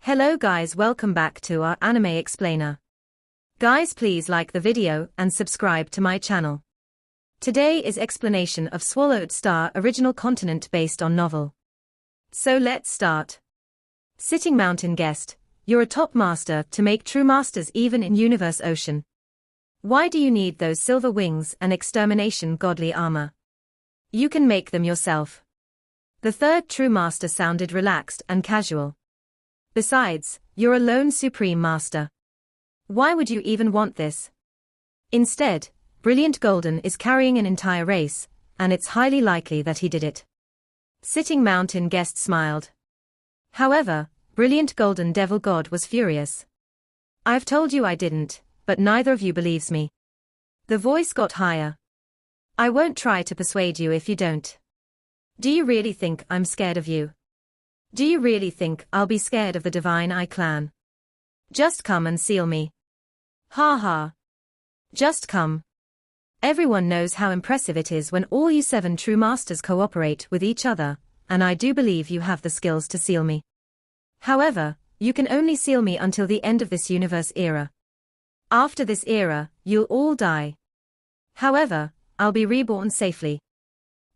Hello guys, welcome back to our anime explainer. Guys, please like the video and subscribe to my channel. Today is explanation of Swallowed Star original continent based on novel. So let's start. Sitting Mountain Guest, you're a top master to make true masters even in Universe Ocean. Why do you need those silver wings and extermination godly armor? You can make them yourself. The third true master sounded relaxed and casual. Besides, you're a lone supreme master. Why would you even want this? Instead, Brilliant Golden is carrying an entire race, and it's highly likely that he did it. Sitting Mountain Guest smiled. However, Brilliant Golden Devil God was furious. I've told you I didn't, but neither of you believes me. The voice got higher. I won't try to persuade you if you don't. Do you really think I'm scared of you? Do you really think I'll be scared of the Divine Eye clan? Just come and seal me. Ha ha. Just come. Everyone knows how impressive it is when all you 7 true masters cooperate with each other, and I do believe you have the skills to seal me. However, you can only seal me until the end of this universe era. After this era, you'll all die. However, I'll be reborn safely.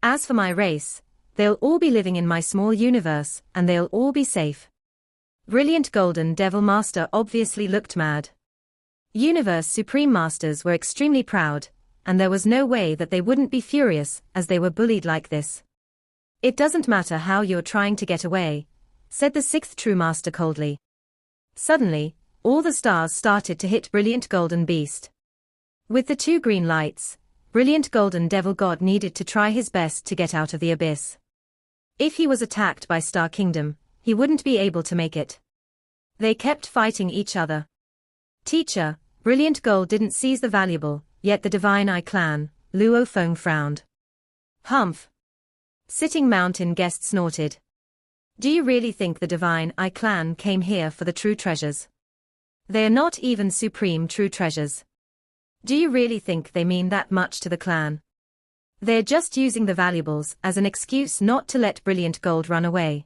As for my race, they'll all be living in my small universe, and they'll all be safe. Brilliant Golden Devil Master obviously looked mad. Universe Supreme Masters were extremely proud, and there was no way that they wouldn't be furious as they were bullied like this. It doesn't matter how you're trying to get away, said the 6th True Master coldly. Suddenly, all the stars started to hit Brilliant Golden Beast. With the 2 green lights, Brilliant Golden Devil God needed to try his best to get out of the abyss. If he was attacked by Star Kingdom, he wouldn't be able to make it. They kept fighting each other. Teacher, Brilliant Gold didn't seize the valuable, yet the Divine Eye clan, Luo Feng frowned. Humph. Sitting Mountain Guest snorted. Do you really think the Divine Eye clan came here for the true treasures? They are not even supreme true treasures. Do you really think they mean that much to the clan? They're just using the valuables as an excuse not to let Brilliant Gold run away.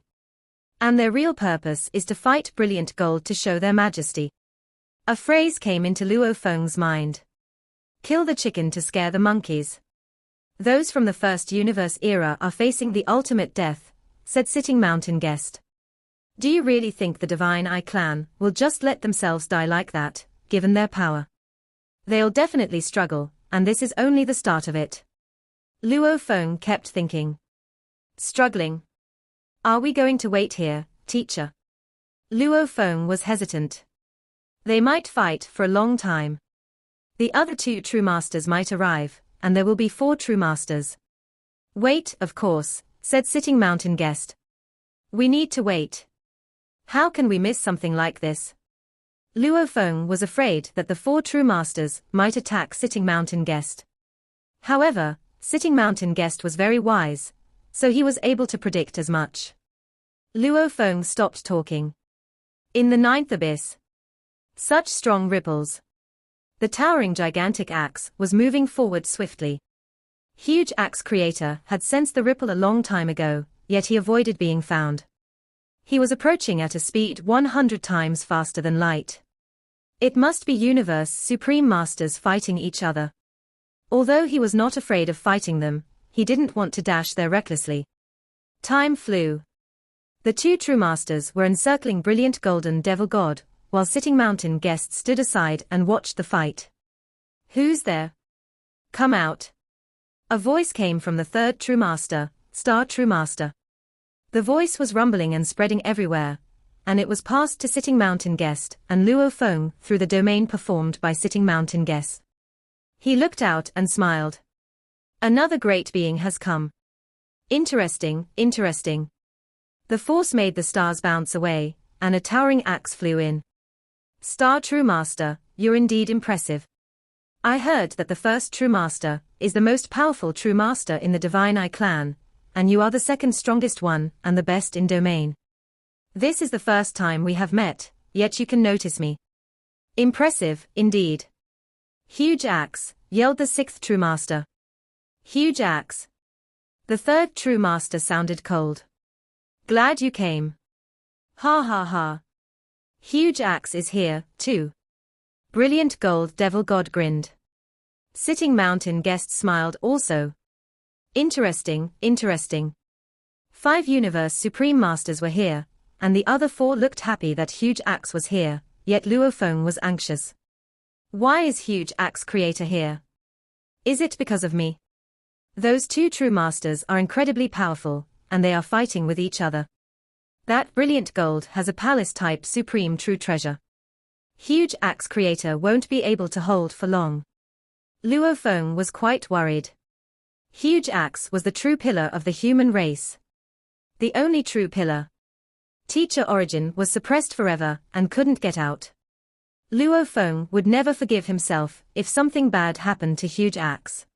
And their real purpose is to fight Brilliant Gold to show their majesty. A phrase came into Luo Feng's mind. Kill the chicken to scare the monkeys. Those from the first universe era are facing the ultimate death, said Sitting Mountain Guest. Do you really think the Divine Eye clan will just let themselves die like that, given their power? They'll definitely struggle, and this is only the start of it. Luo Feng kept thinking. Struggling? Are we going to wait here, teacher? Luo Feng was hesitant. They might fight for a long time. The other 2 true masters might arrive, and there will be 4 true masters. Wait, of course, said Sitting Mountain Guest. We need to wait. How can we miss something like this? Luo Feng was afraid that the 4 true masters might attack Sitting Mountain Guest. However, Sitting Mountain Guest was very wise, so he was able to predict as much. Luo Feng stopped talking. In the 9th abyss. Such strong ripples. The towering gigantic axe was moving forward swiftly. Huge axe creator had sensed the ripple a long time ago, yet he avoided being found. He was approaching at a speed 100 times faster than light. It must be Universe Supreme Masters fighting each other. Although he was not afraid of fighting them, he didn't want to dash there recklessly. Time flew. The 2 true masters were encircling Brilliant Golden Devil God, while Sitting Mountain Guest stood aside and watched the fight. Who's there? Come out. A voice came from the 3rd True Master, Star True Master. The voice was rumbling and spreading everywhere, and it was passed to Sitting Mountain Guest and Luo Feng through the domain performed by Sitting Mountain Guest. He looked out and smiled. Another great being has come. Interesting, interesting. The force made the stars bounce away, and a towering axe flew in. Star True Master, you're indeed impressive. I heard that the 1st True Master is the most powerful True Master in the Divine Eye clan, and you are the 2nd strongest one and the best in domain. This is the first time we have met, yet you can notice me. Impressive, indeed. Huge axe, yelled the 6th True Master. Huge axe. The 3rd True Master sounded cold. Glad you came. Ha ha ha. Huge axe is here, too. Brilliant gold devil god grinned. Sitting mountain guest smiled also. Interesting, interesting. 5 universe supreme masters were here, and the other 4 looked happy that Huge Axe was here, yet Luo Feng was anxious. Why is Huge Axe creator here? Is it because of me? Those 2 true masters are incredibly powerful, and they are fighting with each other. That brilliant gold has a palace-type supreme true treasure. Huge Axe creator won't be able to hold for long. Luo Feng was quite worried. Huge Axe was the true pillar of the human race. The only true pillar. Teacher Origin was suppressed forever and couldn't get out. Luo Feng would never forgive himself if something bad happened to Huge Axe.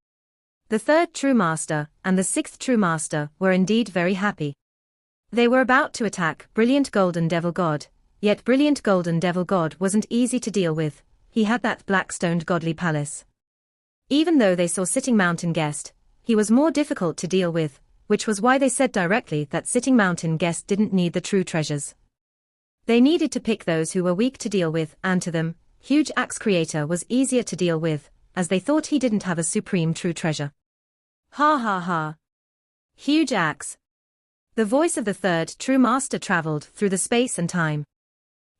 The 3rd true master and the 6th true master were indeed very happy. They were about to attack Brilliant Golden Devil God, yet Brilliant Golden Devil God wasn't easy to deal with. He had that black-stoned godly palace. Even though they saw Sitting Mountain Guest, he was more difficult to deal with, which was why they said directly that Sitting Mountain Guest didn't need the true treasures. They needed to pick those who were weak to deal with, and to them, Huge Axe creator was easier to deal with, as they thought he didn't have a supreme true treasure. Ha ha ha. Huge Axe. The voice of the 3rd true master traveled through the space and time.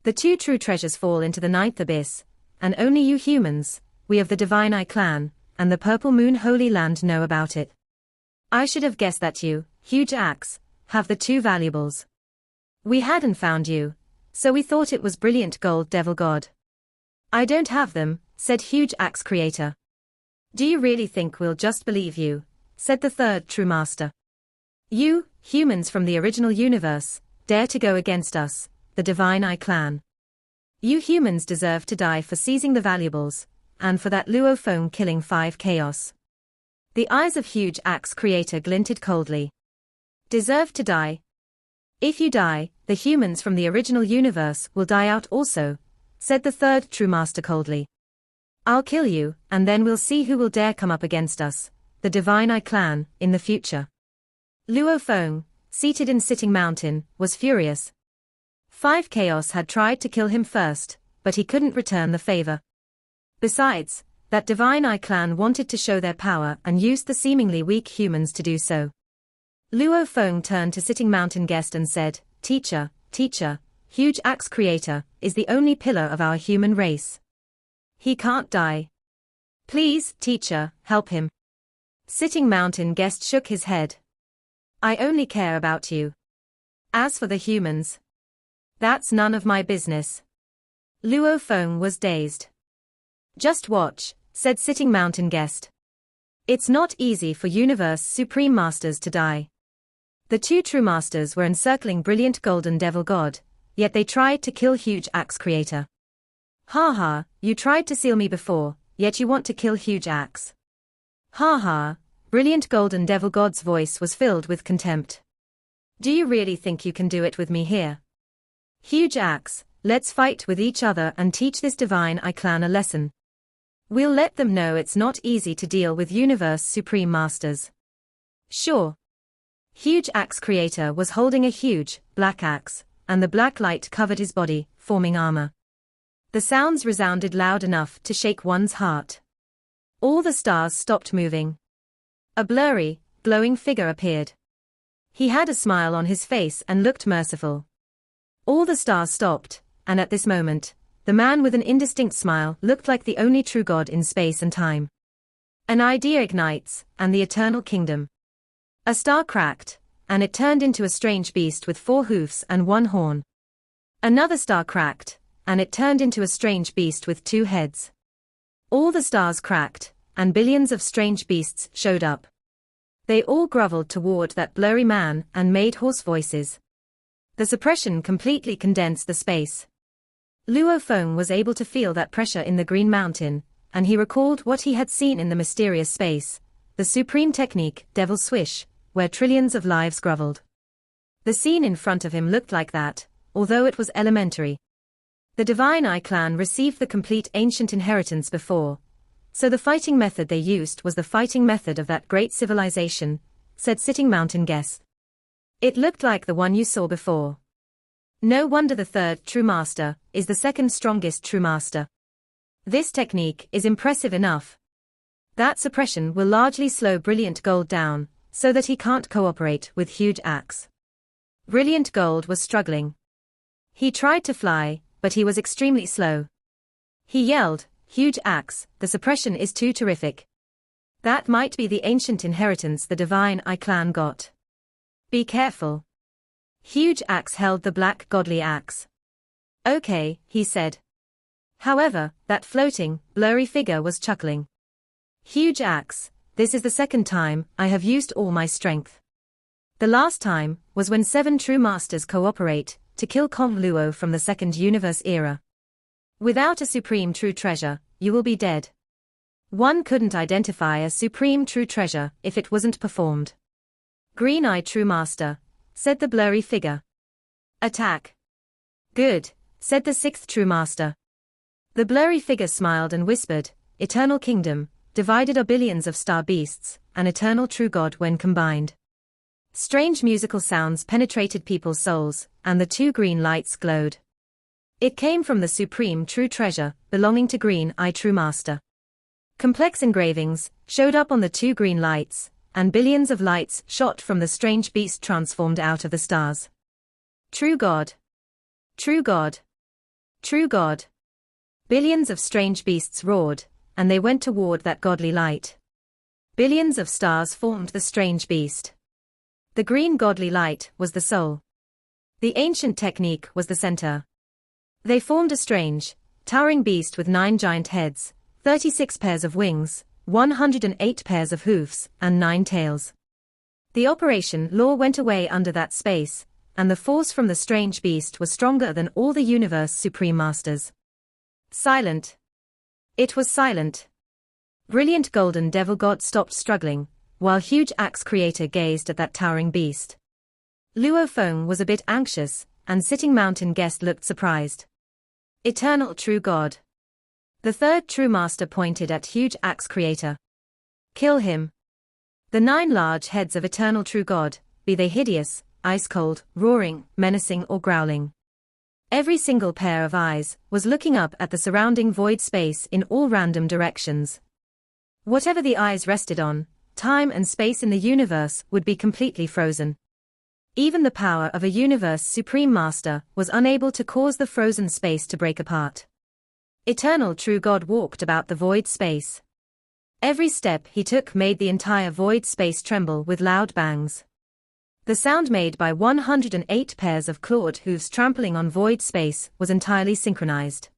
The 2 true treasures fall into the 9th abyss, and only you humans, we of the Divine Eye clan, and the Purple Moon Holy Land know about it. I should have guessed that you, Huge Axe, have the 2 valuables. We hadn't found you, so we thought it was Brilliant Gold Devil God. I don't have them, said Huge Axe creator. Do you really think we'll just believe you? Said the 3rd true master. You, humans from the original universe, dare to go against us, the Divine Eye clan. You humans deserve to die for seizing the valuables, and for that Luo Feng killing 5 chaos. The eyes of Huge Axe creator glinted coldly. Deserve to die? If you die, the humans from the original universe will die out also, said the 3rd true master coldly. I'll kill you, and then we'll see who will dare come up against us, the Divine Eye clan, in the future. Luo Feng, seated in Sitting Mountain, was furious. 5 chaos had tried to kill him first, but he couldn't return the favor. Besides, that Divine Eye clan wanted to show their power and used the seemingly weak humans to do so. Luo Feng turned to Sitting Mountain Guest and said, Teacher, Huge Axe creator, is the only pillar of our human race. He can't die. Please, teacher, help him. Sitting Mountain Guest shook his head. I only care about you. As for the humans, that's none of my business. Luo Feng was dazed. Just watch, said Sitting Mountain Guest. It's not easy for Universe Supreme Masters to die. The 2 true masters were encircling Brilliant Golden Devil God, yet they tried to kill Huge Axe creator. Ha ha, you tried to seal me before, yet you want to kill Huge Axe. Ha ha, Brilliant Golden Devil God's voice was filled with contempt. Do you really think you can do it with me here? Huge Axe, let's fight with each other and teach this Divine Eye clan a lesson. We'll let them know it's not easy to deal with Universe Supreme Masters. Sure. Huge Axe creator was holding a huge, black axe, and the black light covered his body, forming armor. The sounds resounded loud enough to shake one's heart. All the stars stopped moving. A blurry, glowing figure appeared. He had a smile on his face and looked merciful. All the stars stopped, and at this moment, the man with an indistinct smile looked like the only true God in space and time. An idea ignites, and the eternal kingdom. A star cracked, and it turned into a strange beast with 4 hoofs and 1 horn. Another star cracked, and it turned into a strange beast with 2 heads. All the stars cracked, and billions of strange beasts showed up. They all groveled toward that blurry man and made hoarse voices. The suppression completely condensed the space. Luo Feng was able to feel that pressure in the Green Mountain, and he recalled what he had seen in the mysterious space, the supreme technique, Devil Swish, where trillions of lives groveled. The scene in front of him looked like that, although it was elementary. The Divine Eye clan received the complete ancient inheritance before, so the fighting method they used was the fighting method of that great civilization, said Sitting Mountain Guest. It looked like the one you saw before. No wonder the third true master is the second strongest true master. This technique is impressive enough. That suppression will largely slow Brilliant Gold down, so that he can't cooperate with Huge Axe. Brilliant Gold was struggling. He tried to fly, but he was extremely slow. He yelled, "Huge Axe, the suppression is too terrific. That might be the ancient inheritance the Divine Eye clan got. Be careful." Huge Axe held the black godly axe. "Okay," he said. However, that floating, blurry figure was chuckling. "Huge Axe, this is the second time I have used all my strength. The last time was when 7 true masters cooperate to kill Kong Luo from the Second Universe era. Without a supreme true treasure, you will be dead. One couldn't identify a supreme true treasure if it wasn't performed." "Green Eye True Master," said the blurry figure. "Attack." "Good," said the 6th true master. The blurry figure smiled and whispered, "Eternal Kingdom, divided are billions of star beasts, an eternal true god when combined." Strange musical sounds penetrated people's souls, and the 2 green lights glowed. It came from the supreme true treasure, belonging to Green Eye True Master. Complex engravings showed up on the 2 green lights, and billions of lights shot from the strange beast transformed out of the stars. "True God! True God! True God!" Billions of strange beasts roared, and they went toward that godly light. Billions of stars formed the strange beast. The green godly light was the soul. The ancient technique was the center. They formed a strange, towering beast with 9 giant heads, 36 pairs of wings, 108 pairs of hoofs, and 9 tails. The operation law went away under that space, and the force from the strange beast was stronger than all the universe supreme masters. Silent. It was silent. Brilliant Golden Devil God stopped struggling, while Huge Axe Creator gazed at that towering beast. Luo Feng was a bit anxious, and Sitting Mountain Guest looked surprised. "Eternal True God." The third true master pointed at Huge Axe Creator. "Kill him." The 9 large heads of Eternal True God, be they hideous, ice-cold, roaring, menacing or growling. Every single pair of eyes was looking up at the surrounding void space in all random directions. Whatever the eyes rested on, time and space in the universe would be completely frozen. Even the power of a universe supreme master was unable to cause the frozen space to break apart. Eternal True God walked about the void space. Every step he took made the entire void space tremble with loud bangs. The sound made by 108 pairs of clawed hooves trampling on void space was entirely synchronized.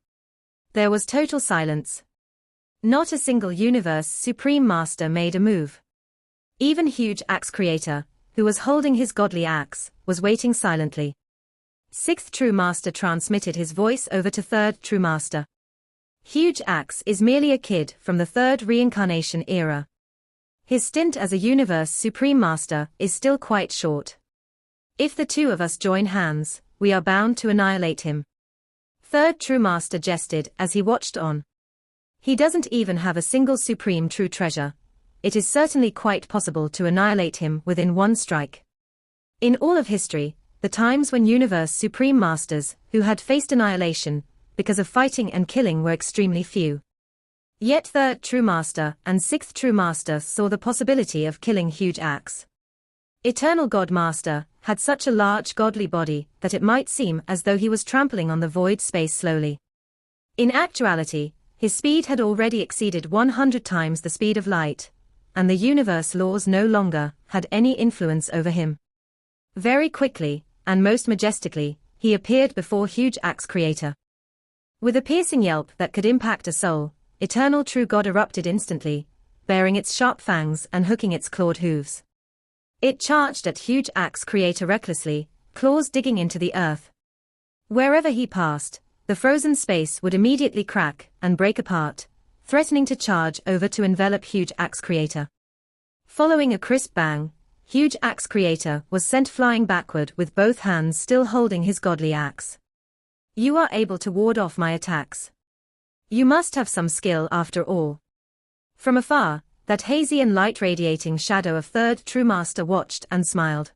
There was total silence. Not a single universe supreme master made a move. Even Huge Axe Creator, who was holding his godly axe, was waiting silently. 6th True Master transmitted his voice over to 3rd True Master. Huge Axe is merely a kid from the 3rd reincarnation era. His stint as a universe supreme master is still quite short. If the 2 of us join hands, we are bound to annihilate him. 3rd True Master jested as he watched on. He doesn't even have a single supreme true treasure. It is certainly quite possible to annihilate him within 1 strike. In all of history, the times when universe supreme masters who had faced annihilation because of fighting and killing were extremely few. Yet 3rd True Master and 6th True Master saw the possibility of killing Huge Axe. Eternal God Master had such a large godly body that it might seem as though he was trampling on the void space slowly. In actuality, his speed had already exceeded 100 times the speed of light, and the universe laws no longer had any influence over him. Very quickly, and most majestically, he appeared before Huge Axe Creator. With a piercing yelp that could impact a soul, Eternal True God erupted instantly, baring its sharp fangs and hooking its clawed hooves. It charged at Huge Axe Creator recklessly, claws digging into the earth. Wherever he passed, the frozen space would immediately crack and break apart, threatening to charge over to envelop Huge Axe Creator. Following a crisp bang, Huge Axe Creator was sent flying backward with both hands still holding his godly axe. "You are able to ward off my attacks. You must have some skill after all." From afar, that hazy and light-radiating shadow of 3rd True Master watched and smiled.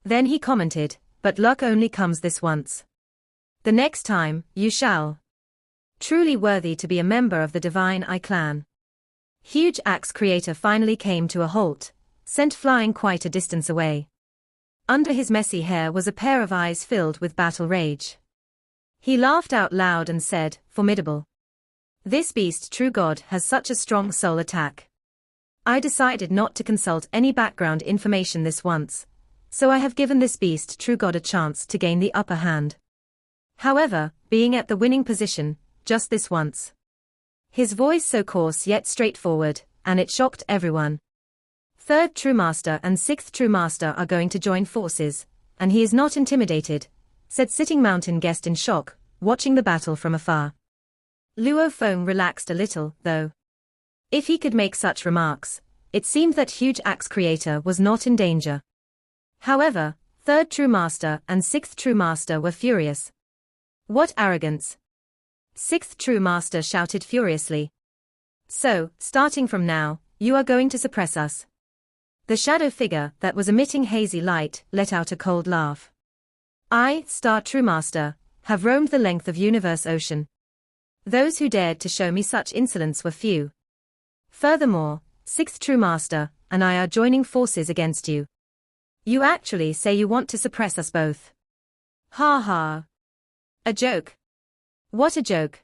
Then he commented, but luck only comes this once. The next time, you shall. Truly worthy to be a member of the divine I clan. Huge axe creator finally came to a halt, sent flying quite a distance away. Under his messy hair was a pair of eyes filled with battle rage. He laughed out loud and said, "Formidable. This beast true god has such a strong soul attack. I decided not to consult any background information this once, so I have given this beast true god a chance to gain the upper hand. However, being at the winning position, just this once." His voice so coarse yet straightforward, and it shocked everyone. Third True Master and Sixth True Master are going to join forces, and he is not intimidated, said Sitting Mountain Guest in shock, watching the battle from afar. Luo Feng relaxed a little, though. If he could make such remarks, it seemed that Huge Axe Creator was not in danger. However, Third True Master and Sixth True Master were furious. What arrogance! Sixth True Master shouted furiously. So, starting from now, you are going to suppress us. The shadow figure that was emitting hazy light let out a cold laugh. I, Star True Master, have roamed the length of universe ocean. Those who dared to show me such insolence were few. Furthermore, Sixth True Master and I are joining forces against you. You actually say you want to suppress us both. Ha ha. A joke. What a joke.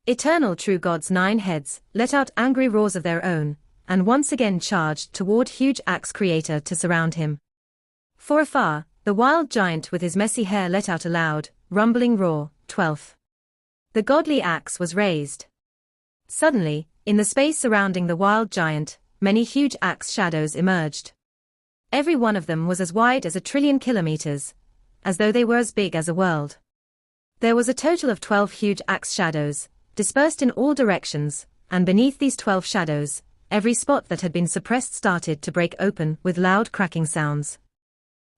Eternal True God's 9 heads let out angry roars of their own, and once again charged toward Huge Axe Creator to surround him. For afar, the wild giant with his messy hair let out a loud, rumbling roar. 12th. The godly axe was raised. Suddenly, in the space surrounding the wild giant, many huge axe shadows emerged. Every one of them was as wide as 1,000,000,000,000 kilometers, as though they were as big as a world. There was a total of 12 huge axe shadows, dispersed in all directions, and beneath these 12 shadows, every spot that had been suppressed started to break open with loud cracking sounds.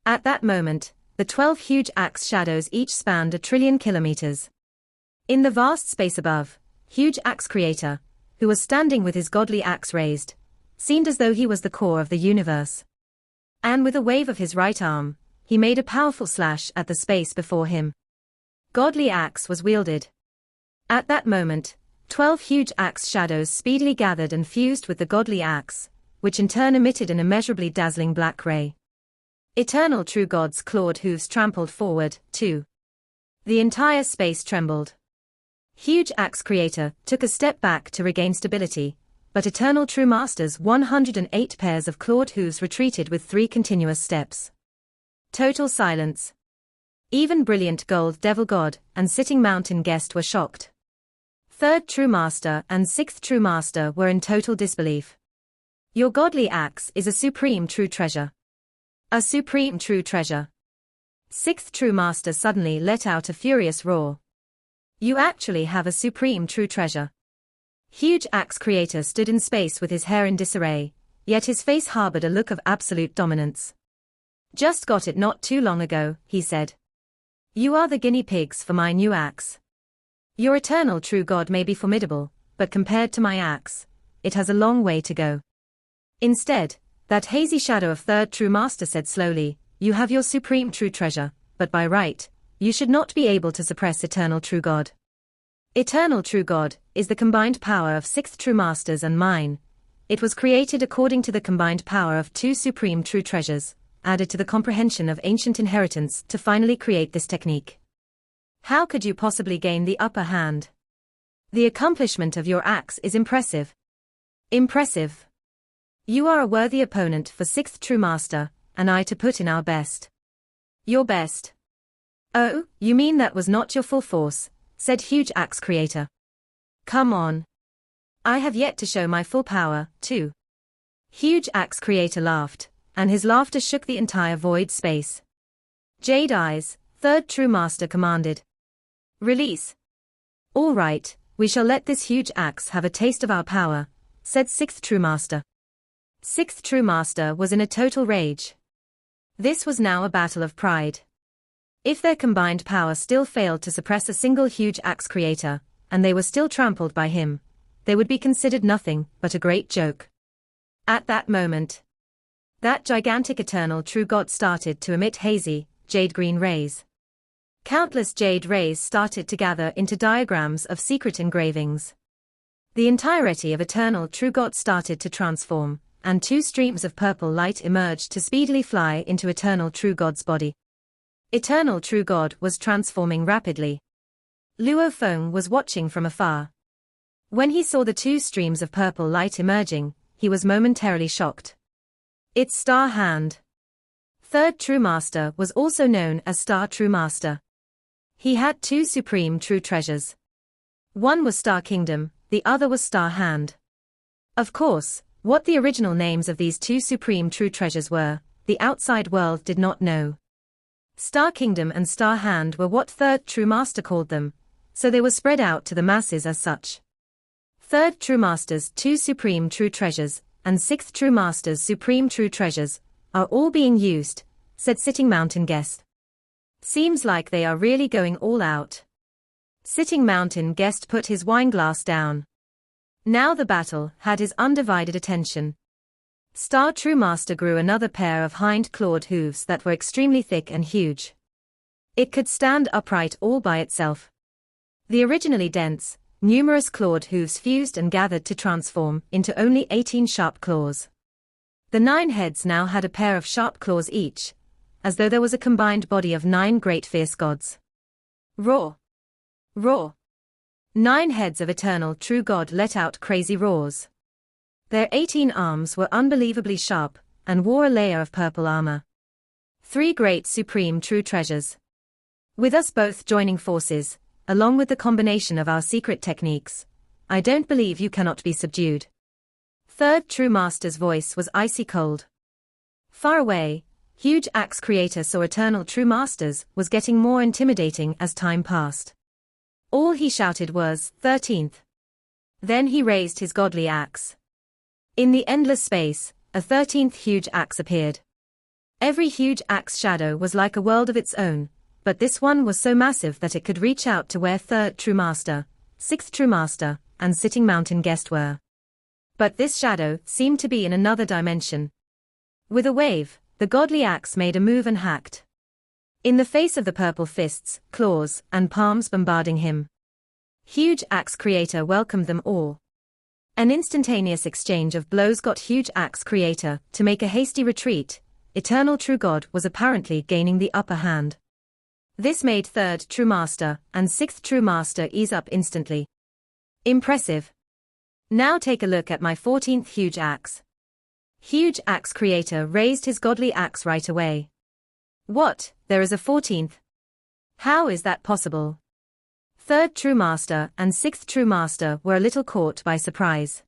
At that moment, the 12 huge axe shadows each spanned 1,000,000,000,000 kilometers. In the vast space above, Huge Axe Creator, who was standing with his godly axe raised, seemed as though he was the core of the universe. And with a wave of his right arm, he made a powerful slash at the space before him. Godly axe was wielded. At that moment, 12 huge axe shadows speedily gathered and fused with the godly axe, which in turn emitted an immeasurably dazzling black ray. Eternal True God's clawed hooves trampled forward, too. The entire space trembled. Huge Axe Creator took a step back to regain stability, but Eternal True Master's 108 pairs of clawed hooves retreated with 3 continuous steps. Total silence. Even brilliant Gold Devil God and Sitting Mountain Guest were shocked. Third True Master and Sixth True Master were in total disbelief. Your godly axe is a supreme true treasure. A supreme true treasure. Sixth True Master suddenly let out a furious roar. You actually have a supreme true treasure. Huge Axe Creator stood in space with his hair in disarray, yet his face harbored a look of absolute dominance. Just got it not too long ago, he said. You are the guinea pigs for my new axe. Your eternal true God may be formidable, but compared to my axe, it has a long way to go. Instead, that hazy shadow of Third True Master said slowly, you have your supreme true treasure, but by right, you should not be able to suppress Eternal True God. Eternal True God is the combined power of Sixth True Masters and mine. It was created according to the combined power of 2 supreme true treasures, added to the comprehension of ancient inheritance to finally create this technique. How could you possibly gain the upper hand? The accomplishment of your axe is impressive. Impressive. You are a worthy opponent for Sixth True Master, and I to put in our best. Your best. Oh, you mean that was not your full force, said Huge Axe Creator. Come on. I have yet to show my full power, too. Huge Axe Creator laughed, and his laughter shook the entire void space. Jade Eyes, Third True Master commanded. Release. All right, we shall let this huge axe have a taste of our power, said Sixth True Master. Sixth True Master was in a total rage. This was now a battle of pride. If their combined power still failed to suppress a single Huge Axe Creator, and they were still trampled by him, they would be considered nothing but a great joke. At that moment, that gigantic Eternal True God started to emit hazy, jade-green rays. Countless jade rays started to gather into diagrams of secret engravings. The entirety of Eternal True God started to transform, and 2 streams of purple light emerged to speedily fly into Eternal True God's body. Eternal True God was transforming rapidly. Luo Feng was watching from afar. When he saw the 2 streams of purple light emerging, he was momentarily shocked. It's Star Hand. Third True Master was also known as Star True Master. He had 2 supreme true treasures. One was Star Kingdom, the other was Star Hand. Of course, what the original names of these 2 supreme true treasures were, the outside world did not know. Star Kingdom and Star Hand were what Third True Master called them, so they were spread out to the masses as such. Third True Master's 2 supreme true treasures, and 6th True Master's supreme true treasures, are all being used, said Sitting Mountain Guest. Seems like they are really going all out. Sitting Mountain Guest put his wineglass down. Now the battle had his undivided attention. Star True Master grew another pair of hind-clawed hooves that were extremely thick and huge. It could stand upright all by itself. The originally dense, numerous clawed hooves fused and gathered to transform into only 18 sharp claws. The 9 heads now had a pair of sharp claws each, as though there was a combined body of 9 great fierce gods. Roar! Roar! 9 heads of Eternal True God let out crazy roars. Their 18 arms were unbelievably sharp, and wore a layer of purple armor. 3 great supreme true treasures. With us both joining forces, along with the combination of our secret techniques, I don't believe you cannot be subdued. Third True Master's voice was icy cold. Far away, Huge Axe Creator saw Eternal True Masters was getting more intimidating as time passed. All he shouted was, 13th. Then he raised his godly axe. In the endless space, a 13th huge axe appeared. Every huge axe shadow was like a world of its own, but this one was so massive that it could reach out to where Third True Master, 6th True Master, and Sitting Mountain Guest were. But this shadow seemed to be in another dimension. With a wave, the godly axe made a move and hacked in the face of the purple fists, claws, and palms bombarding him. Huge Axe Creator welcomed them all. An instantaneous exchange of blows got Huge Axe Creator to make a hasty retreat. Eternal True God was apparently gaining the upper hand. This made Third True Master and 6th True Master ease up instantly. Impressive. Now take a look at my 14th Huge Axe. Huge Axe Creator raised his godly axe right away. What, there is a 14th? How is that possible? Third True Master and 6th True Master were a little caught by surprise.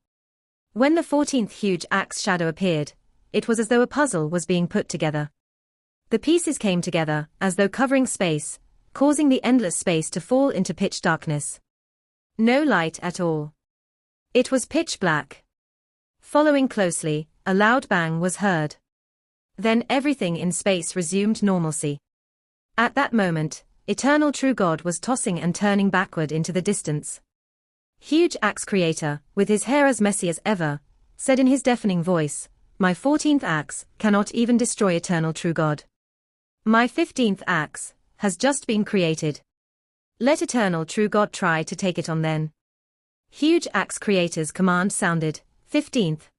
When the 14th huge axe shadow appeared, it was as though a puzzle was being put together. The pieces came together, as though covering space, causing the endless space to fall into pitch darkness. No light at all. It was pitch black. Following closely, a loud bang was heard. Then everything in space resumed normalcy. At that moment, Eternal True God was tossing and turning backward into the distance. Huge Axe Creator, with his hair as messy as ever, said in his deafening voice, "My 14th axe cannot even destroy Eternal True God. My 15th axe has just been created. Let Eternal True God try to take it on then." Huge Axe Creator's command sounded, 15th.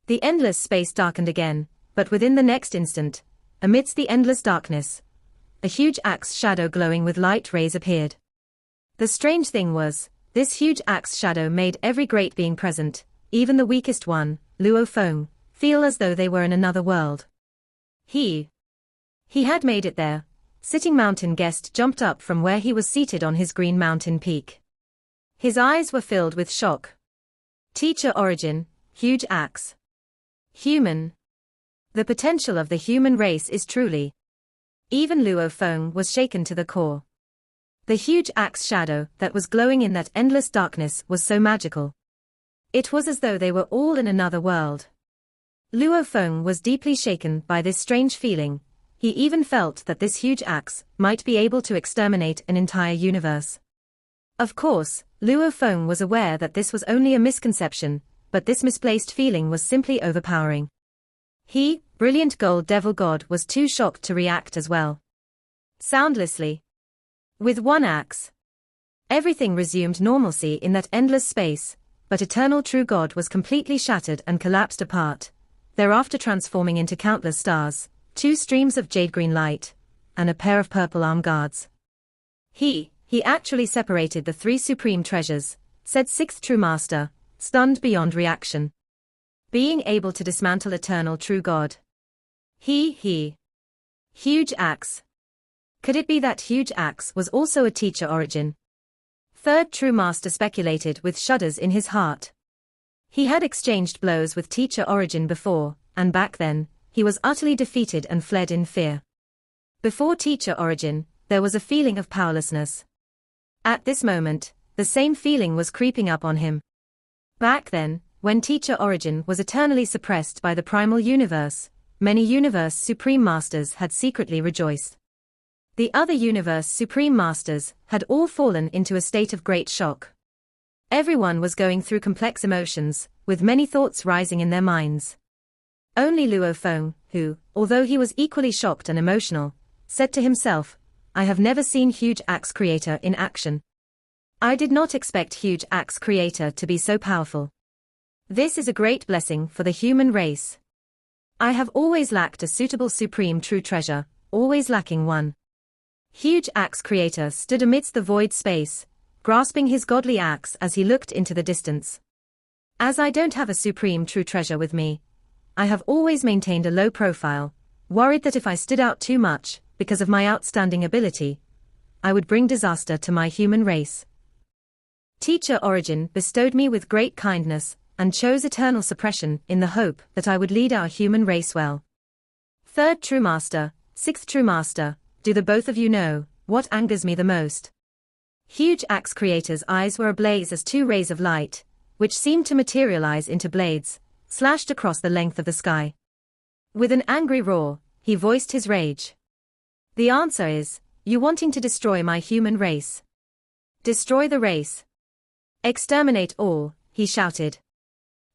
The endless space darkened again, but within the next instant, amidst the endless darkness, a huge axe shadow glowing with light rays appeared. The strange thing was, this huge axe shadow made every great being present, even the weakest one, Luo Feng, feel as though they were in another world. He had made it there. Sitting Mountain Guest jumped up from where he was seated on his green mountain peak. His eyes were filled with shock. Teacher origin, huge axe. Human. The potential of the human race is truly. Even Luo Feng was shaken to the core. The huge axe shadow that was glowing in that endless darkness was so magical. It was as though they were all in another world. Luo Feng was deeply shaken by this strange feeling. He even felt that this huge axe might be able to exterminate an entire universe. Of course, Luo Feng was aware that this was only a misconception, but this misplaced feeling was simply overpowering. He, brilliant gold devil god, was too shocked to react as well. Soundlessly. With one axe. Everything resumed normalcy in that endless space, but eternal true God was completely shattered and collapsed apart, thereafter transforming into countless stars, 2 streams of jade-green light, and a pair of purple arm guards. He actually separated the 3 supreme treasures, said 6th True Master, stunned beyond reaction. Being able to dismantle eternal true God. Huge axe. Could it be that huge axe was also a teacher origin? 3rd True Master speculated with shudders in his heart. He had exchanged blows with teacher origin before, and back then, he was utterly defeated and fled in fear. Before teacher origin, there was a feeling of powerlessness. At this moment, the same feeling was creeping up on him. Back then, when teacher origin was eternally suppressed by the primal universe, many universe supreme masters had secretly rejoiced. The other universe supreme masters had all fallen into a state of great shock. Everyone was going through complex emotions, with many thoughts rising in their minds. Only Luo Feng, who, although he was equally shocked and emotional, said to himself, I have never seen Huge Axe Creator in action. I did not expect Huge Axe Creator to be so powerful. This is a great blessing for the human race. I have always lacked a suitable supreme true treasure, always lacking one. Huge Axe Creator stood amidst the void space, grasping his godly axe as he looked into the distance. As I don't have a supreme true treasure with me, I have always maintained a low profile, worried that if I stood out too much, because of my outstanding ability, I would bring disaster to my human race. Teacher Origin bestowed me with great kindness, and chose eternal suppression in the hope that I would lead our human race well. 3rd True Master, 6th True Master, do the both of you know what angers me the most? Huge Axe Creator's eyes were ablaze as 2 rays of light, which seemed to materialize into blades, slashed across the length of the sky. With an angry roar, he voiced his rage. The answer is, you wanting to destroy my human race. Destroy the race. Exterminate all, he shouted.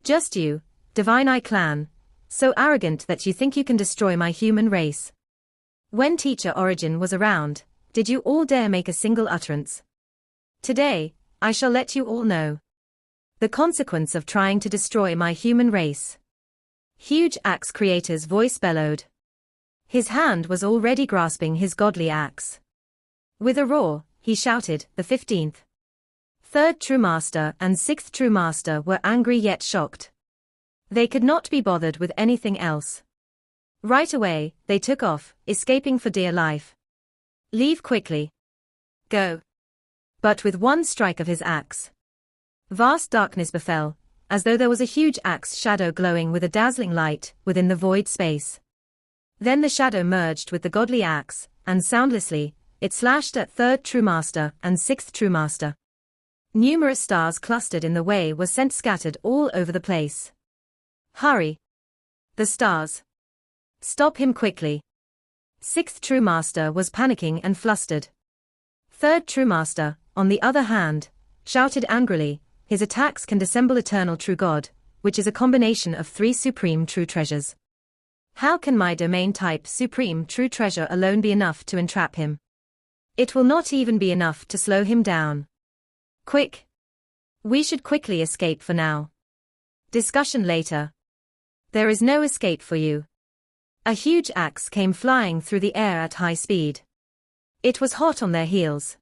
Just you, Divine Eye Clan, so arrogant that you think you can destroy my human race. When Teacher Origin was around, did you all dare make a single utterance? Today, I shall let you all know the consequence of trying to destroy my human race. Huge Axe Creator's voice bellowed. His hand was already grasping his godly axe. With a roar, he shouted, the 15th. 3rd True Master and 6th True Master were angry yet shocked. They could not be bothered with anything else. Right away, they took off, escaping for dear life. Leave quickly. Go. But with one strike of his axe, vast darkness befell, as though there was a huge axe shadow glowing with a dazzling light within the void space. Then the shadow merged with the godly axe, and soundlessly, it slashed at 3rd True Master and 6th True Master. Numerous stars clustered in the way were sent scattered all over the place. Hurry! The stars. Stop him quickly. 6th True Master was panicking and flustered. 3rd True Master, on the other hand, shouted angrily, his attacks can dissemble eternal true God, which is a combination of 3 supreme true treasures. How can my domain type supreme true treasure alone be enough to entrap him? It will not even be enough to slow him down. Quick! We should quickly escape for now. Discussion later. There is no escape for you. A huge axe came flying through the air at high speed. It was hot on their heels.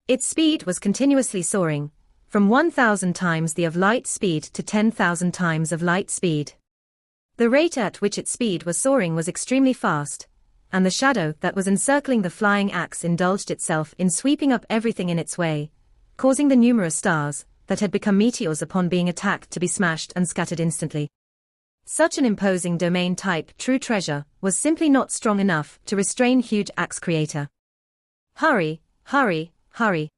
Its speed was continuously soaring, from 1,000 times the of light speed to 10,000 times of light speed. The rate at which its speed was soaring was extremely fast, and the shadow that was encircling the flying axe indulged itself in sweeping up everything in its way, causing the numerous stars that had become meteors upon being attacked to be smashed and scattered instantly. Such an imposing domain-type true treasure was simply not strong enough to restrain Huge Axe Creator. Hurry, hurry, hurry.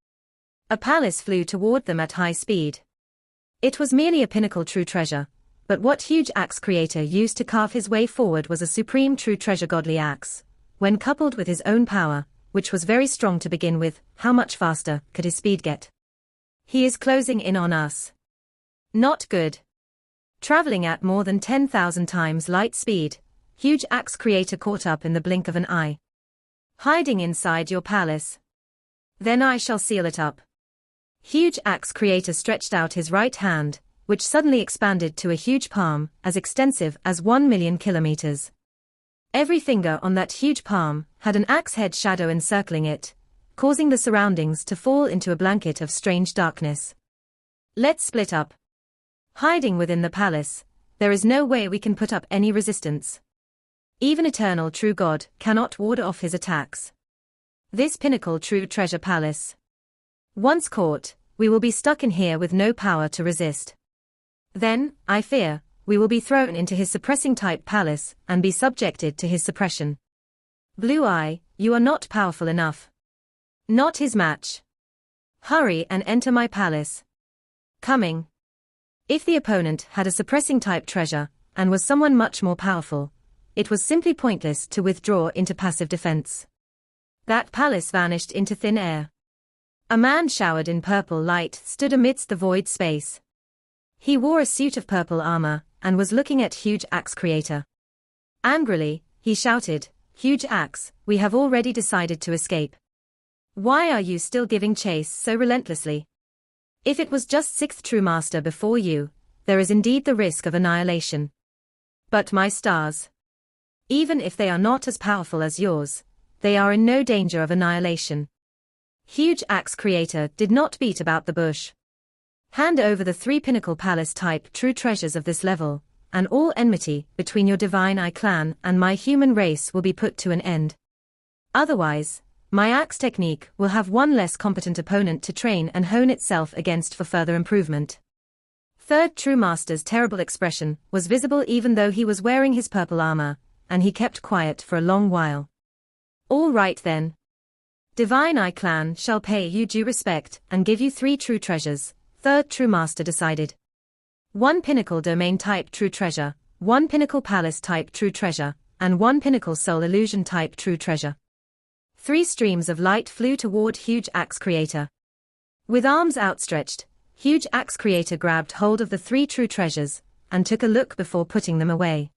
A palace flew toward them at high speed. It was merely a pinnacle true treasure, but what Huge Axe Creator used to carve his way forward was a supreme true treasure godly axe. When coupled with his own power, which was very strong to begin with, how much faster could his speed get? He is closing in on us. Not good. Traveling at more than 10,000 times light speed, Huge Axe Creator caught up in the blink of an eye. hiding inside your palace. Then I shall seal it up. Huge Axe Creator stretched out his right hand, which suddenly expanded to a huge palm, as extensive as 1,000,000 kilometers. Every finger on that huge palm had an axe head shadow encircling it, causing the surroundings to fall into a blanket of strange darkness. Let's split up. Hiding within the palace, there is no way we can put up any resistance. Even eternal true God cannot ward off his attacks. This pinnacle true treasure palace. Once caught, we will be stuck in here with no power to resist. Then, I fear, we will be thrown into his suppressing type palace and be subjected to his suppression. Blue Eye, you are not powerful enough. Not his match. Hurry and enter my palace. Coming. If the opponent had a suppressing type treasure, and was someone much more powerful, it was simply pointless to withdraw into passive defense. That palace vanished into thin air. A man showered in purple light stood amidst the void space. He wore a suit of purple armor, and was looking at Huge Axe Creator. Angrily, he shouted, "Huge Axe, we have already decided to escape. Why are you still giving chase so relentlessly? If it was just sixth true master before you, there is indeed the risk of annihilation. But my stars. Even if they are not as powerful as yours, they are in no danger of annihilation." Huge Axe Creator did not beat about the bush. Hand over the 3 pinnacle palace type true treasures of this level, and all enmity between your Divine Eye clan and my human race will be put to an end. Otherwise, my axe technique will have one less competent opponent to train and hone itself against for further improvement. Third True Master's terrible expression was visible even though he was wearing his purple armor, and he kept quiet for a long while. All right then. Divine Eye clan shall pay you due respect and give you 3 true treasures, Third True Master decided. 1 pinnacle domain type true treasure, 1 pinnacle palace type true treasure, and 1 pinnacle soul illusion type true treasure. 3 streams of light flew toward Huge Axe Creator. With arms outstretched, Huge Axe Creator grabbed hold of the 3 true treasures, and took a look before putting them away.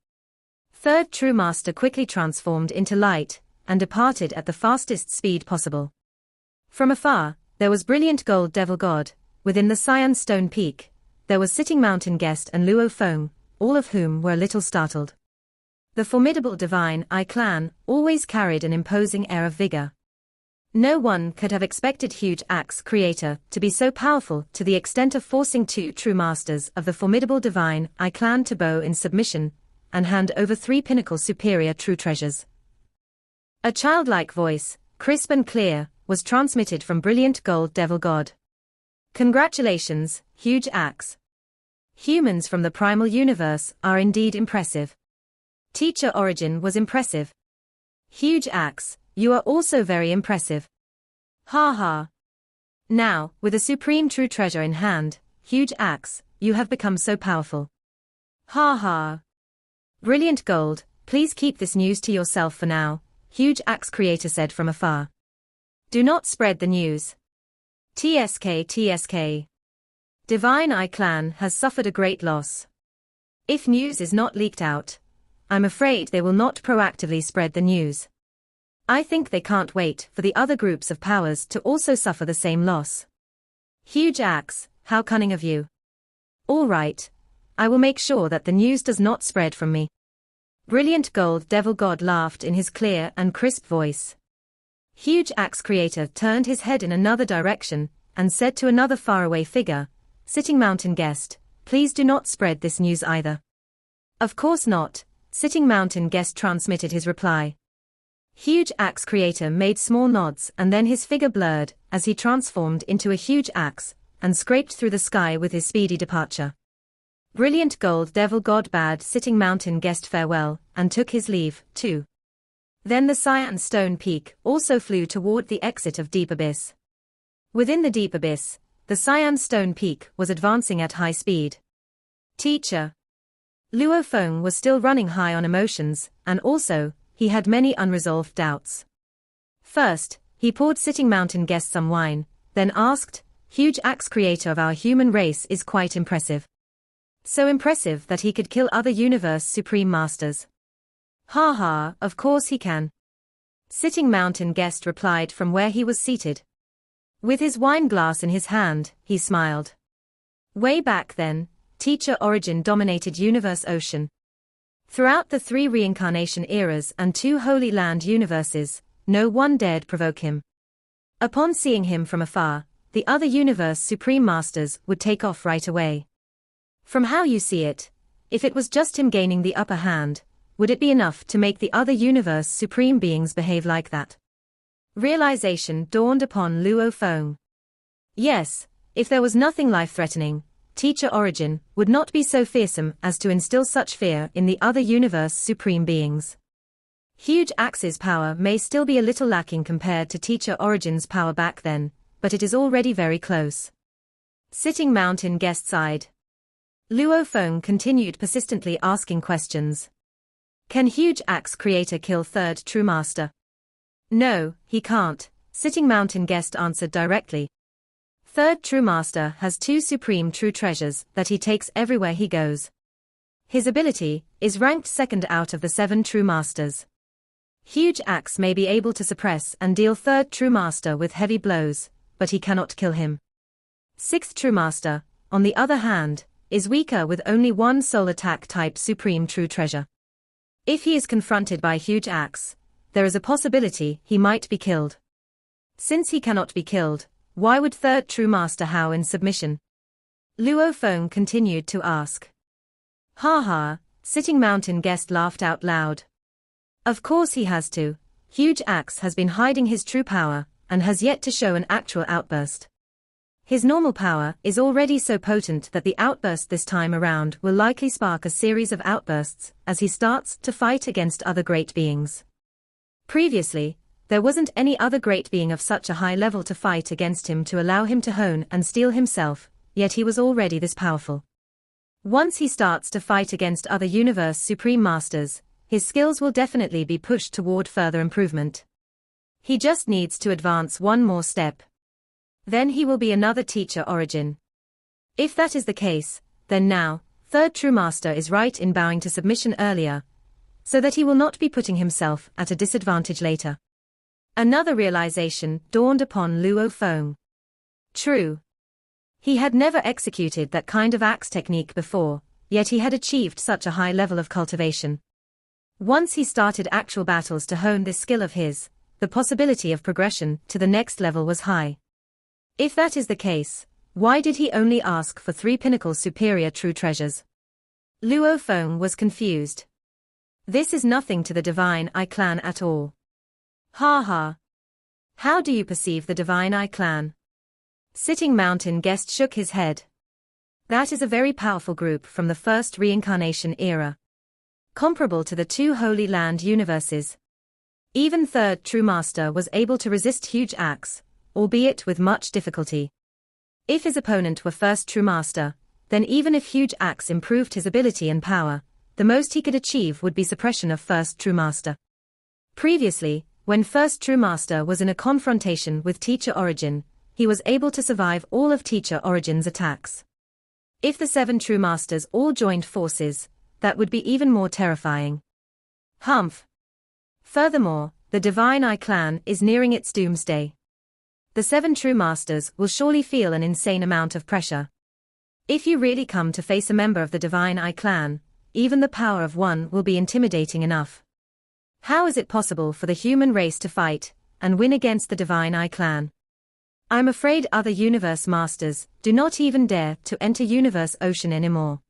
Third True Master quickly transformed into light, and departed at the fastest speed possible. From afar, there was brilliant gold devil god. Within the Cyan Stone Peak, there was Sitting Mountain Guest and Luo Feng, all of whom were a little startled. The formidable Divine Eye clan always carried an imposing air of vigor. No one could have expected Huge Axe Creator to be so powerful to the extent of forcing 2 true masters of the formidable Divine Eye clan to bow in submission, and hand over 3 pinnacle superior true treasures. A childlike voice, crisp and clear, was transmitted from brilliant gold devil god. Congratulations, Huge Axe. Humans from the primal universe are indeed impressive. Teacher Origin was impressive. Huge Axe, you are also very impressive. Ha ha. Now, with a supreme true treasure in hand, Huge Axe, you have become so powerful. Ha ha. Brilliant gold, please keep this news to yourself for now, Huge Axe Creator said from afar. Do not spread the news. TSK. Divine Eye clan has suffered a great loss. If news is not leaked out, I'm afraid they will not proactively spread the news. I think they can't wait for the other groups of powers to also suffer the same loss. Huge Axe, how cunning of you. All right. I will make sure that the news does not spread from me. Brilliant gold devil god laughed in his clear and crisp voice. Huge Axe Creator turned his head in another direction, and said to another faraway figure, Sitting Mountain Guest, please do not spread this news either. Of course not, Sitting Mountain Guest transmitted his reply. Huge Axe Creator made small nods and then his figure blurred as he transformed into a huge axe, and scraped through the sky with his speedy departure. Brilliant gold devil god bade Sitting Mountain Guest farewell, and took his leave, too. Then the Cyan Stone Peak also flew toward the exit of Deep Abyss. Within the Deep Abyss, the Cyan Stone Peak was advancing at high speed. Teacher. Luo Feng was still running high on emotions, and also, he had many unresolved doubts. First, he poured Sitting Mountain Guest some wine, then asked, Huge Axe Creator of our human race is quite impressive. So impressive that he could kill other universe supreme masters. Ha ha, of course he can. Sitting mountain guest replied from where he was seated. With his wine glass in his hand, he smiled. Way back then, Teacher Origin dominated Universe Ocean. Throughout the 3 reincarnation eras and 2 Holy Land universes, no one dared provoke him. Upon seeing him from afar, the other Universe Supreme Masters would take off right away. From how you see it, if it was just him gaining the upper hand, would it be enough to make the other Universe Supreme Beings behave like that? Realization dawned upon Luo Feng. Yes, if there was nothing life-threatening, Teacher Origin would not be so fearsome as to instill such fear in the other Universe Supreme Beings. Huge Axe's power may still be a little lacking compared to Teacher Origin's power back then, but it is already very close. Sitting mountain guest sighed. Luo Feng continued persistently asking questions. Can Huge Axe Creator kill Third True Master? No, he can't, Sitting mountain guest answered directly. Third True Master has 2 supreme true treasures that he takes everywhere he goes. His ability is ranked 2nd out of the 7 True Masters. Huge Axe may be able to suppress and deal Third True Master with heavy blows, but he cannot kill him. 6th True Master, on the other hand, is weaker with only 1 soul attack type supreme true treasure. If he is confronted by Huge Axe, there is a possibility he might be killed. Since he cannot be killed, why would Third True Master howl in submission? Luo Feng continued to ask. Ha ha, Sitting mountain guest laughed out loud. Of course he has to. Huge Axe has been hiding his true power, and has yet to show an actual outburst. His normal power is already so potent that the outburst this time around will likely spark a series of outbursts as he starts to fight against other great beings. Previously, there wasn't any other great being of such a high level to fight against him to allow him to hone and steel himself, yet he was already this powerful. Once he starts to fight against other Universe Supreme Masters, his skills will definitely be pushed toward further improvement. He just needs to advance one more step. Then he will be another Teacher Origin. If that is the case, then now, Third True Master is right in bowing to submission earlier, so that he will not be putting himself at a disadvantage later. Another realization dawned upon Luo Feng. True. He had never executed that kind of axe technique before, yet he had achieved such a high level of cultivation. Once he started actual battles to hone this skill of his, the possibility of progression to the next level was high. If that is the case, why did he only ask for 3 pinnacle superior true treasures? Luo Feng was confused. This is nothing to the Divine Eye clan at all. Ha ha. How do you perceive the Divine Eye clan? Sitting mountain guest shook his head. That is a very powerful group from the first reincarnation era. Comparable to the 2 Holy Land universes. Even Third True Master was able to resist Huge Axe, albeit with much difficulty. If his opponent were First True Master, then even if Huge Axe improved his ability and power, the most he could achieve would be suppression of First True Master. Previously, when First True Master was in a confrontation with Teacher Origin, he was able to survive all of Teacher Origin's attacks. If the 7 True Masters all joined forces, that would be even more terrifying. Humph. Furthermore, the Divine Eye clan is nearing its doomsday. The 7 True Masters will surely feel an insane amount of pressure. If you really come to face a member of the Divine Eye clan, even the power of one will be intimidating enough. How is it possible for the human race to fight and win against the Divine Eye clan? I'm afraid other Universe Masters do not even dare to enter Universe Ocean anymore.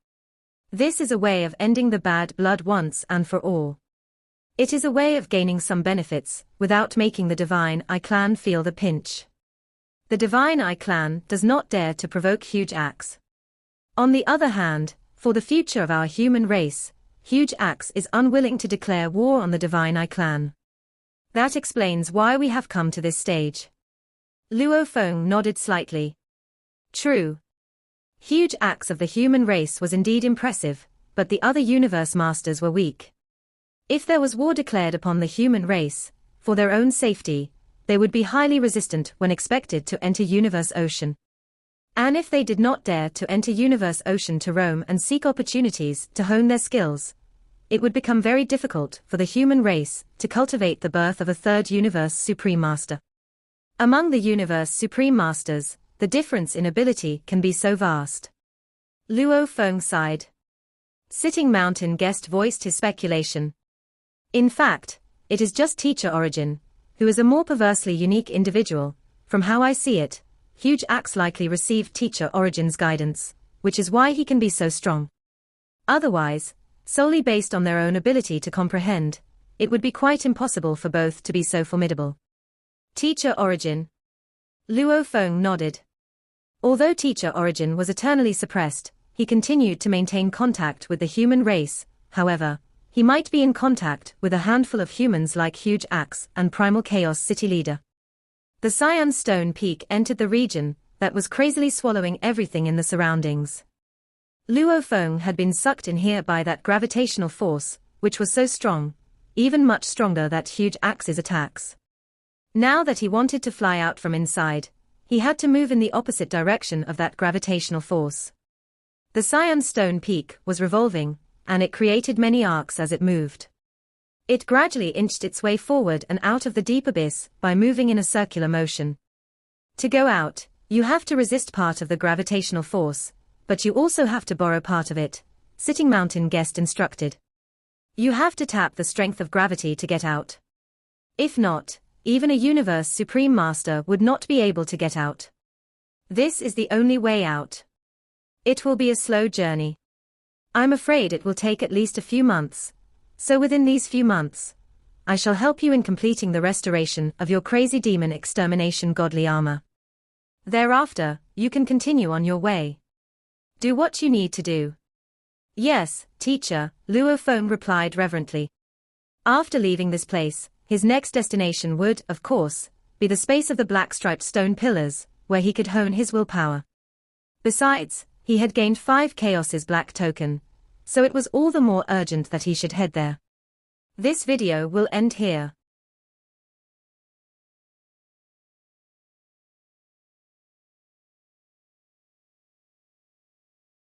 This is a way of ending the bad blood once and for all. It is a way of gaining some benefits without making the Divine Eye clan feel the pinch. The Divine Eye clan does not dare to provoke Huge Axe. On the other hand, for the future of our human race, Huge Axe is unwilling to declare war on the Divine Eye clan. That explains why we have come to this stage. Luo Feng nodded slightly. True. Huge Axe of the human race was indeed impressive, but the other Universe Masters were weak. If there was war declared upon the human race, for their own safety, they would be highly resistant when expected to enter Universe Ocean. And if they did not dare to enter Universe Ocean to roam and seek opportunities to hone their skills, it would become very difficult for the human race to cultivate the birth of a third Universe Supreme Master. Among the Universe Supreme Masters, the difference in ability can be so vast. Luo Feng sighed. Sitting Mountain Guest voiced his speculation. In fact, it is just Teacher Origin, who is a more perversely unique individual. From how I see it, Huge Axe likely received Teacher Origin's guidance, which is why he can be so strong. Otherwise, solely based on their own ability to comprehend, it would be quite impossible for both to be so formidable. Teacher Origin. Luo Feng nodded. Although Teacher Origin was eternally suppressed, he continued to maintain contact with the human race. However, he might be in contact with a handful of humans like Huge Axe and Primal Chaos City Leader. The Cyan Stone Peak entered the region that was crazily swallowing everything in the surroundings. Luo Feng had been sucked in here by that gravitational force, which was so strong, even much stronger than Huge Axe's attacks. Now that he wanted to fly out from inside, he had to move in the opposite direction of that gravitational force. The Cyan Stone Peak was revolving, and it created many arcs as it moved. It gradually inched its way forward and out of the deep abyss by moving in a circular motion. To go out, you have to resist part of the gravitational force, but you also have to borrow part of it, Sitting Mountain Guest instructed. You have to tap the strength of gravity to get out. If not, even a Universe Supreme Master would not be able to get out. This is the only way out. It will be a slow journey. I'm afraid it will take at least a few months, so within these few months, I shall help you in completing the restoration of your crazy demon extermination godly armor. Thereafter, you can continue on your way. Do what you need to do. Yes, teacher, Luo Feng replied reverently. After leaving this place, his next destination would, of course, be the space of the black-striped stone pillars, where he could hone his willpower. Besides, he had gained 5 Chaos's black token, so it was all the more urgent that he should head there. This video will end here.